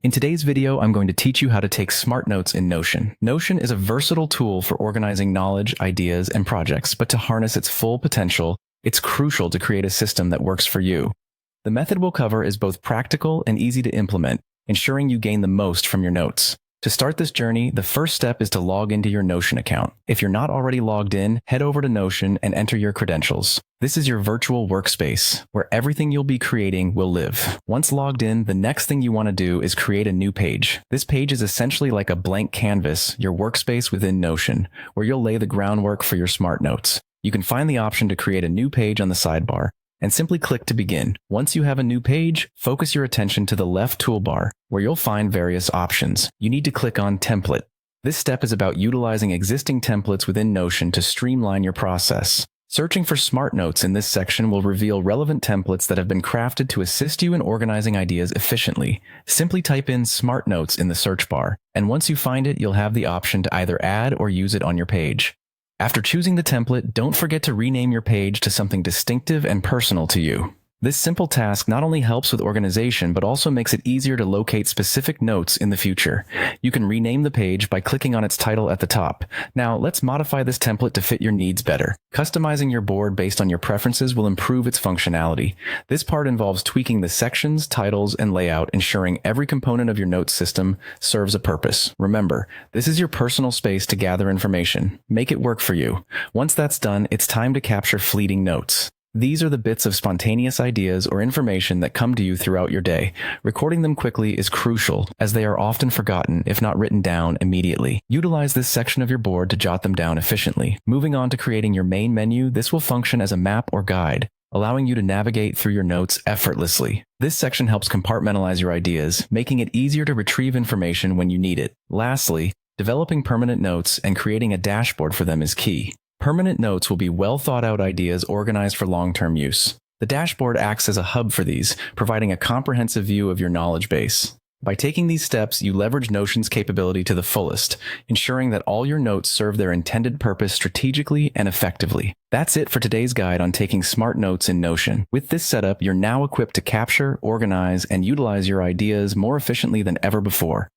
In today's video, I'm going to teach you how to take smart notes in Notion. Notion is a versatile tool for organizing knowledge, ideas, and projects, but to harness its full potential, it's crucial to create a system that works for you. The method we'll cover is both practical and easy to implement, ensuring you gain the most from your notes. To start this journey, the first step is to log into your Notion account. If you're not already logged in, head over to Notion and enter your credentials. This is your virtual workspace, where everything you'll be creating will live. Once logged in, the next thing you want to do is create a new page. This page is essentially like a blank canvas, your workspace within Notion, where you'll lay the groundwork for your smart notes. You can find the option to create a new page on the sidebar, and simply click to begin. Once you have a new page, focus your attention to the left toolbar, where you'll find various options. You need to click on Template. This step is about utilizing existing templates within Notion to streamline your process. Searching for smart notes in this section will reveal relevant templates that have been crafted to assist you in organizing ideas efficiently. Simply type in Smart Notes in the search bar, and once you find it, you'll have the option to either add or use it on your page. After choosing the template, don't forget to rename your page to something distinctive and personal to you. This simple task not only helps with organization, but also makes it easier to locate specific notes in the future. You can rename the page by clicking on its title at the top. Now, let's modify this template to fit your needs better. Customizing your board based on your preferences will improve its functionality. This part involves tweaking the sections, titles, and layout, ensuring every component of your notes system serves a purpose. Remember, this is your personal space to gather information. Make it work for you. Once that's done, it's time to capture fleeting notes. These are the bits of spontaneous ideas or information that come to you throughout your day. Recording them quickly is crucial, as they are often forgotten if not written down immediately. Utilize this section of your board to jot them down efficiently. Moving on to creating your main menu, this will function as a map or guide, allowing you to navigate through your notes effortlessly. This section helps compartmentalize your ideas, making it easier to retrieve information when you need it. Lastly, developing permanent notes and creating a dashboard for them is key. Permanent notes will be well-thought-out ideas organized for long-term use. The dashboard acts as a hub for these, providing a comprehensive view of your knowledge base. By taking these steps, you leverage Notion's capability to the fullest, ensuring that all your notes serve their intended purpose strategically and effectively. That's it for today's guide on taking smart notes in Notion. With this setup, you're now equipped to capture, organize, and utilize your ideas more efficiently than ever before.